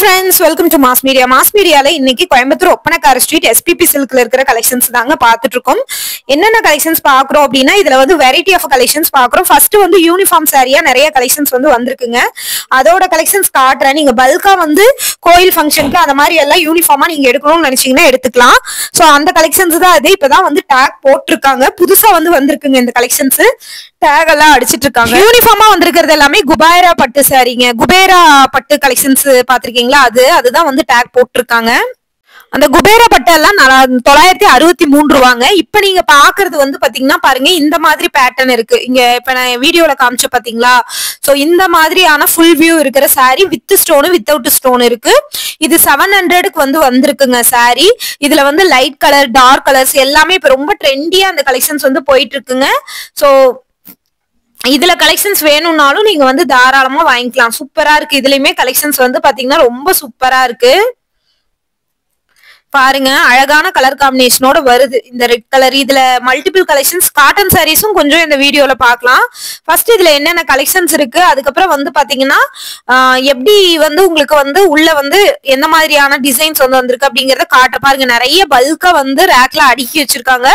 friends, welcome to Mass Media. Mass Media la இன்னைக்கு Coimbatore Oppanakara street SPP சில்க்ல இருக்கிற collections தாங்க பார்த்துட்டு இருக்கோம். என்னென்ன கலெக்ஷன்ஸ் பார்க்குறோம் அப்படின்னா இதுல வந்து வெரைட்டி ஆஃப் கலெக்ஷன்ஸ் பார்க்குறோம். ஃபர்ஸ்ட் வந்து யூனிஃபார்ம் சாரியா நிறைய கலெக்ஷன்ஸ் வந்து வந்திருக்குங்க. அதோட கலெக்ஷன்ஸ் காட்டுறேன். நீங்க பல்கா வந்து கோயில் ஃபங்க்ஷனுக்கு அந்த மாதிரி எல்லாம் யூனிஃபார்மா நீங்க எடுக்கணும்னு நினைச்சீங்கன்னா எடுத்துக்கலாம். ஸோ அந்த கலெக்ஷன்ஸ் தான் அது. இப்பதான் வந்து டேக் போட்டிருக்காங்க. புதுசா வந்து வந்திருக்குங்க இந்த கலெக்ஷன்ஸ். டேக் எல்லாம் அடிச்சிட்டு இருக்காங்க. யூனிஃபார்மா வந்திருக்கிறது எல்லாமே குபேரா பட்டு சாரிங்க. குபேரா பட்டு கலெக்ஷன்ஸ் பாத்திருக்கீங்களா? அதுதான் வந்து டேக் போட்டிருக்காங்க. அந்த குபேரா பட்டு எல்லாம் 963 ரூபாங்க. இப்ப நீங்க பாக்குறது வந்து பாத்தீங்கன்னா பாருங்க, இந்த மாதிரி பேட்டர்ன் இருக்கு. இங்க இப்ப நான் வீடியோல காமிச்ச பாத்தீங்களா? சோ இந்த மாதிரியான ஃபுல் வியூ இருக்கிற sorry with stone without stone இருக்கு. இது 700க்கு வந்து வந்திருக்குங்க சாரி. இதுல வந்து லைட் கலர், டார்க் கலர்ஸ் எல்லாமே இப்ப ரொம்ப ட்ரெண்டியா அந்த கலெக்ஷன்ஸ் வந்து போயிட்டு இருக்குங்க. சோ இதுல கலெக்ஷன்ஸ் வேணும்னாலும் நீங்க வந்து தாராளமா வாங்கிக்கலாம். சூப்பரா இருக்கு. இதுலயுமே கலெக்ஷன்ஸ் வந்து பாத்தீங்கன்னா ரொம்ப சூப்பரா இருக்கு. பாருங்க, அழகான கலர் காம்பினேஷனோட வருது இந்த ரெட் கலர். இதுல மல்டிபிள் கலெக்ஷன்ஸ் காட்டன் சாரீஸும் கொஞ்சம் இந்த வீடியோல பாக்கலாம். ஃபர்ஸ்ட் இதுல என்னென்ன கலெக்ஷன்ஸ் இருக்கு, அதுக்கப்புறம் வந்து பாத்தீங்கன்னா எப்படி வந்து உங்களுக்கு வந்து உள்ள வந்து எந்த மாதிரியான டிசைன்ஸ் வந்து வந்திருக்கு அப்படிங்கறத காட்ட. பாருங்க, நிறைய பல்கா வந்து ரேக்ல அடுக்கி வச்சிருக்காங்க.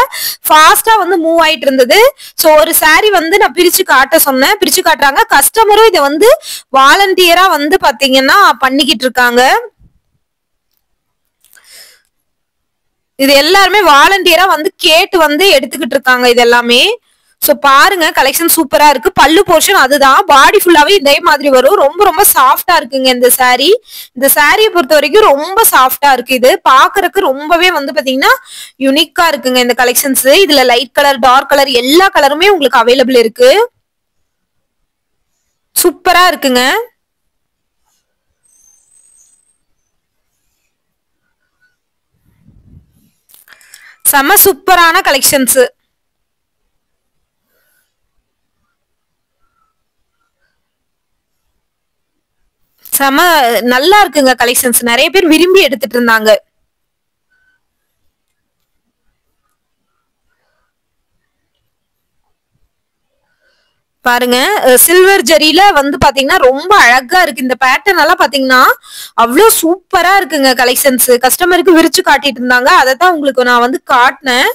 ஃபாஸ்டா வந்து மூவ் ஆயிட்டு இருந்தது. சோ ஒரு சாரி வந்து நான் பிரிச்சு காட்ட சொன்னேன், பிரிச்சு காட்டுறாங்க. கஸ்டமரும் இதை வந்து வாலண்டியரா வந்து பாத்தீங்கன்னா பண்ணிக்கிட்டு இருக்காங்க. இது எல்லாருமே வாலண்டியரா வந்து கேட்டு வந்து எடுத்துக்கிட்டு இருக்காங்க இது எல்லாமே. சோ பாருங்க, கலெக்ஷன் சூப்பரா இருக்கு. பல்லு போர்ஷன் அதுதான். பாடி ஃபுல்லாவே இதே மாதிரி வரும். ரொம்ப ரொம்ப சாஃப்டா இருக்குங்க இந்த சாரி. இந்த சாரியை பொறுத்த வரைக்கும் ரொம்ப சாஃப்டா இருக்கு. இது பாக்குறதுக்கு ரொம்பவே வந்து பாத்தீங்கன்னா யூனிக்கா இருக்குங்க இந்த கலெக்ஷன்ஸ். இதுல லைட் கலர், டார்க் கலர் எல்லா கலருமே உங்களுக்கு அவைலபிள் இருக்கு. சூப்பரா இருக்குங்க. செம சூப்பரான கலெக்ஷன்ஸ். செம நல்லா இருக்குங்க கலெக்ஷன்ஸ். நிறைய பேர் விரும்பி எடுத்துட்டு இருந்தாங்க. பாருங்க, சில்வர் ஜரியில வந்து பாத்தீங்கன்னா ரொம்ப அழகா இருக்கு. இந்த பேட்டர்ன் எல்லாம் பாத்தீங்கன்னா அவ்வளவு சூப்பரா இருக்குங்க கலெக்ஷன்ஸ். கஸ்டமருக்கு விரிச்சு காட்டிட்டு இருந்தாங்க. அதை தான் உங்களுக்கு நான் வந்து காட்டினேன்.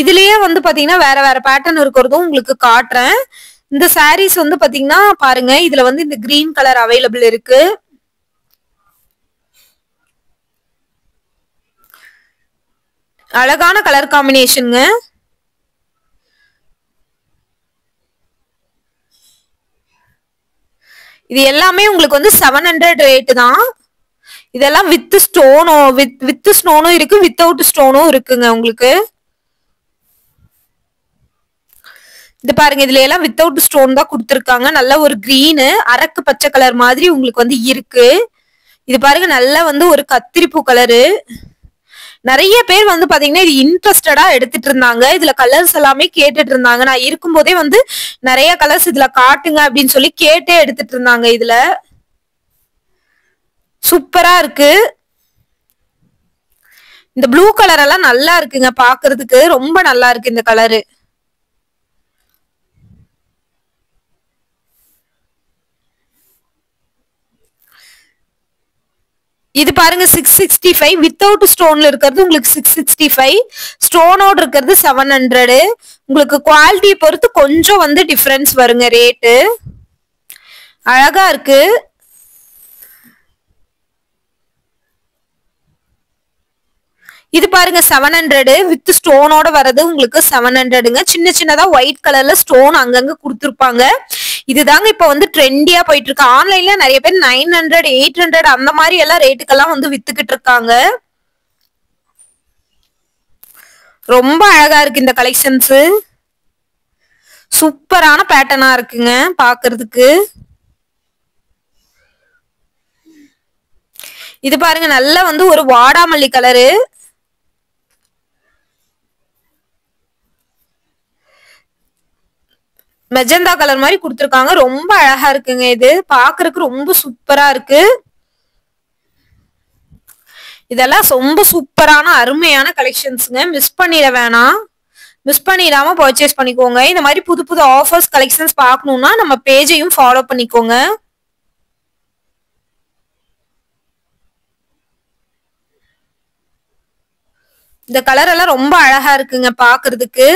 இதுலயே வந்து பாத்தீங்கன்னா வேற வேற பேட்டர்ன் இருக்கிறதும் உங்களுக்கு காட்டுறேன். இந்த சாரீஸ் வந்து பாத்தீங்கன்னா பாருங்க, இதுல வந்து இந்த கிரீன் கலர் அவைலபிள் இருக்கு. அழகான கலர் காம்பினேஷனுங்க. இது எல்லாமே உங்களுக்கு வந்து 700 ரேட் தான். இதெல்லாம் வித் ஸ்டோனும் வித் ஸ்டோனும் இருக்கு, வித்தவுட் ஸ்டோனும் இருக்குங்க உங்களுக்கு. இது பாருங்க, இதுல எல்லாம் வித்தவுட் ஸ்டோன் தான் கொடுத்துருக்காங்க. நல்ல ஒரு கிரீனு அரக்கு பச்சை கலர் மாதிரி உங்களுக்கு வந்து இருக்கு. இது பாருங்க, நல்ல வந்து ஒரு கத்திரிப்பூ கலரு. நிறைய பேர் வந்து பாத்தீங்கன்னா இது இன்ட்ரெஸ்டடா எடுத்துட்டு இருந்தாங்க. இதுல கலர்ஸ் எல்லாமே கேட்டுட்டு இருந்தாங்க. நான் இருக்கும்போதே வந்து நிறைய கலர்ஸ் இதுல காட்டுங்க அப்படின்னு சொல்லி கேட்டே எடுத்துட்டு இருந்தாங்க. இதுல சூப்பரா இருக்கு. இந்த ப்ளூ கலர் எல்லாம் நல்லா இருக்குங்க, பாக்குறதுக்கு ரொம்ப நல்லா இருக்கு இந்த கலரு. இது பாருங்க 665 வித்தவுட் ஸ்டோன்ல இருக்கிறது உங்களுக்கு 665, ஸ்டோனோட இருக்கிறது 700. உங்களுக்கு குவாலிட்டியை பொறுத்து கொஞ்சம் வந்து டிஃபரன்ஸ் வருங்க ரேட்டு. அழகா இருக்கு. இது பாருங்க 700 வித் ஸ்டோனோட வர்றது உங்களுக்கு 700ங்க. சின்ன சின்னதா ஒயிட் கலர்ல ஸ்டோன் அங்கங்க கொடுத்துருப்பாங்க. இதுதாங்க இப்ப வந்து ட்ரெண்டியா போயிட்டு இருக்கு. ஆன்லைன்ல நிறைய பேர் 900, 800 அந்த மாதிரி எல்லாம் ரேட்டுக்கெல்லாம் வந்து வித்துக்கிட்டு இருக்காங்க. ரொம்ப அழகா இருக்கு இந்த கலெக்ஷன்ஸ். சூப்பரான பேட்டர்னா இருக்குங்க பாக்குறதுக்கு. இது பாருங்க, நல்ல வந்து ஒரு வாடாமல்லி கலரு. மெஜந்தா கலர் மாதிரி கொடுத்துருக்காங்க. ரொம்ப அழகா இருக்குங்க. இது பாக்குறதுக்கு ரொம்ப சூப்பரா இருக்கு. இதெல்லாம் ரொம்ப சூப்பரான அருமையான கலெக்ஷன்ஸ்ங்க. மிஸ் பண்ணிட வேணாம். மிஸ் பண்ணிடாம பர்ச்சேஸ் பண்ணிக்கோங்க. இந்த மாதிரி புது புது ஆஃபர்ஸ் கலெக்ஷன்ஸ் பார்க்கணும்னா நம்ம பேஜையும் ஃபாலோ பண்ணிக்கோங்க. இந்த கலர் எல்லாம் ரொம்ப அழகா இருக்குங்க பாக்குறதுக்கு.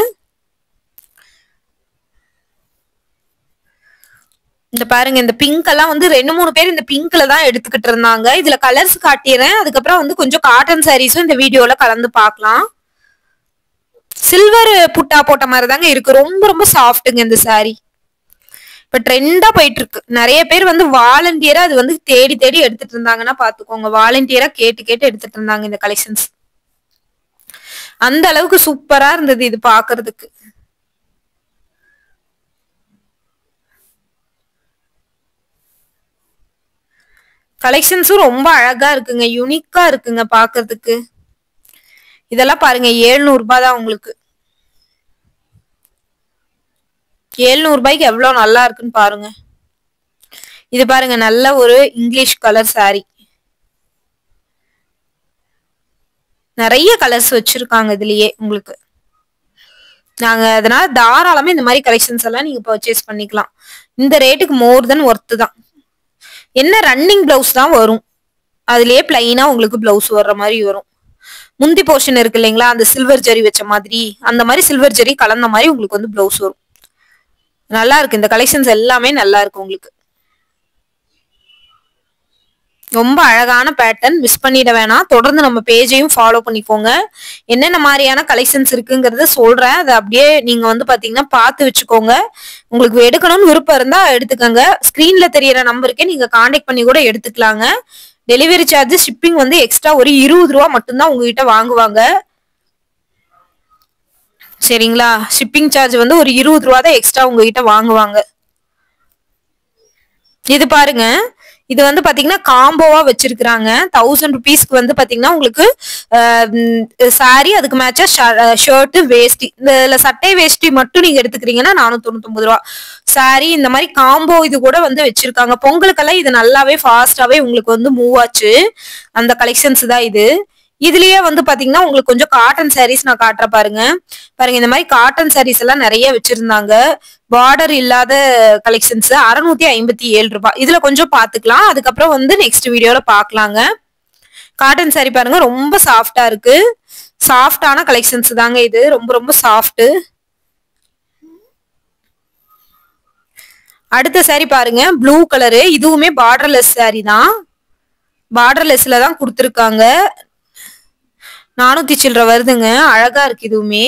இந்த பாருங்க, இந்த பிங்க் எல்லாம் வந்து 2-3 பேர் இந்த பிங்க்ல தான் எடுத்துக்கிட்டு இருந்தாங்க. இதுல கலர்ஸ் காட்டிடுறேன். அதுக்கப்புறம் வந்து கொஞ்சம் காட்டன் சாரீஸும் இந்த வீடியோல கலந்து பார்க்கலாம். சில்வர் புட்டா போட்ட மாதிரி தாங்க இருக்கு. ரொம்ப ரொம்ப சாஃப்ட்டுங்க இந்த சாரி. இப்ப ட்ரெண்டா போயிட்டு இருக்கு. நிறைய பேர் வந்து வாலண்டியரா அது வந்து தேடி தேடி எடுத்துட்டு இருந்தாங்கன்னா பாத்துக்கோங்க. வாலண்டியரா கேட்டு கேட்டு எடுத்துட்டு இருந்தாங்க இந்த கலெக்ஷன்ஸ். அந்த அளவுக்கு சூப்பரா இருந்தது இது பாக்குறதுக்கு. கலெக்ஷன்ஸும் ரொம்ப அழகா இருக்குங்க. யூனிக்கா இருக்குங்க பாக்குறதுக்கு. இதெல்லாம் பாருங்க 700 ரூபாய் தான் உங்களுக்கு. 700 ரூபாய்க்கு எவ்வளவு நல்லா இருக்குன்னு பாருங்க. இது பாருங்க, நல்ல ஒரு இங்கிலீஷ் கலர் சாரி. நிறைய கலர்ஸ் வச்சிருக்காங்க இதுலயே உங்களுக்கு. நாங்க அதனால தாராளமா இந்த மாதிரி கலெக்ஷன்ஸ் எல்லாம் நீங்க பர்ச்சேஸ் பண்ணிக்கலாம். இந்த ரேட்டுக்கு மோர் தென் ஒர்த்து தான். என்ன ரன்னிங் பிளவுஸ் தான் வரும். அதுலயே பிளைனா உங்களுக்கு பிளவுஸ் வர்ற மாதிரி வரும். முந்தி போர்ஷன் இருக்கு இல்லைங்களா, அந்த சில்வர் ஜெரி வச்ச மாதிரி, அந்த மாதிரி சில்வர் ஜெரி கலந்த மாதிரி உங்களுக்கு வந்து பிளவுஸ் வரும். நல்லா இருக்கு. இந்த கலெக்ஷன்ஸ் எல்லாமே நல்லா இருக்கு உங்களுக்கு. ரொம்ப அழகான பேட்டர்ன். மிஸ் பண்ணிட வேணாம். தொடர்ந்து நம்ம பேஜையும் ஃபாலோ பண்ணிக்கோங்க. என்னென்ன மாதிரியான கலெக்ஷன்ஸ் இருக்குங்கிறத சொல்றேன். அதை அப்படியே நீங்க வந்து பாத்தீங்கன்னா பார்த்து வச்சுக்கோங்க. உங்களுக்கு எடுக்கணும்னு விருப்பம் இருந்தா எடுத்துக்கோங்க. ஸ்கிரீன்ல தெரியற நம்பருக்கே நீங்க கான்டாக்ட் பண்ணி கூட எடுத்துக்கலாங்க. டெலிவரி சார்ஜ் ஷிப்பிங் வந்து எக்ஸ்ட்ரா ஒரு 20 ரூபா மட்டும்தான் உங்ககிட்ட வாங்குவாங்க. சரிங்களா? ஷிப்பிங் சார்ஜ் வந்து ஒரு 20 ரூபா தான் எக்ஸ்ட்ரா உங்ககிட்ட வாங்குவாங்க. இது பாருங்க, இது வந்து பாத்தீங்கன்னா காம்போவா வச்சிருக்காங்க. 1000 ருபீஸ்க்கு வந்து பாத்தீங்கன்னா உங்களுக்கு சாரி, அதுக்கு மேட்சா ஷர்ட், வேஷ்டி. இந்த சட்டை வேஷ்டி மட்டும் நீங்க எடுத்துக்கிறீங்கன்னா 499 ரூபா. சாரி இந்த மாதிரி காம்போ இது கூட வந்து வச்சிருக்காங்க. பொங்கலுக்கெல்லாம் இது நல்லாவே ஃபாஸ்டாவே உங்களுக்கு வந்து மூவ் ஆச்சு. அந்த கலெக்ஷன்ஸ் தான் இது. இதுலயே வந்து பாத்தீங்கன்னா உங்களுக்கு கொஞ்சம் காட்டன் சாரீஸ் நான் காட்டுற பாருங்க. பாருங்க, இந்த மாதிரி காட்டன் சாரீஸ் எல்லாம் நிறைய வச்சிருந்தாங்க. பார்டர் இல்லாத கலெக்ஷன்ஸ் 657 ரூபாய். இதுல கொஞ்சம் பாத்துக்கலாம். அதுக்கப்புறம் வந்து நெக்ஸ்ட் வீடியோல பாக்கலாங்க. காட்டன் சாரி பாருங்க, ரொம்ப சாஃப்டா இருக்கு. சாஃப்டான கலெக்ஷன்ஸ் தாங்க இது. ரொம்ப ரொம்ப சாஃப்ட். அடுத்த சாரி பாருங்க, ப்ளூ கலரு. இதுவுமே பார்டர்லெஸ் சாரி தான். பார்டர்லெஸ்ல தான் கொடுத்துருக்காங்க. 400 சில்லற வருதுங்க. அழகா இருக்கு. இதுவுமே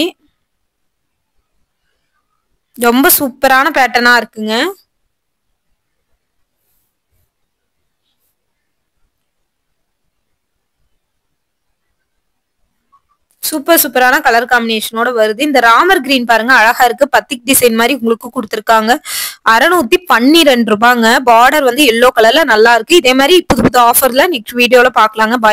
ரொம்ப சூப்பரான பேட்டர்னா இருக்குங்க. சூப்பரான கலர் காம்பினேஷனோட வருது. இந்த ராமர் கிரீன் பாருங்க, அழகா இருக்கு. பத்திக் டிசைன் மாதிரி உங்களுக்கு கொடுத்துருக்காங்க. 612 ரூபாங்க. பார்டர் வந்து எல்லோ கலர்ல நல்லா இருக்கு. இதே மாதிரி புது புது ஆஃபர்ல நெக்ஸ்ட் வீடியோல பாக்கலாங்க. பாய்.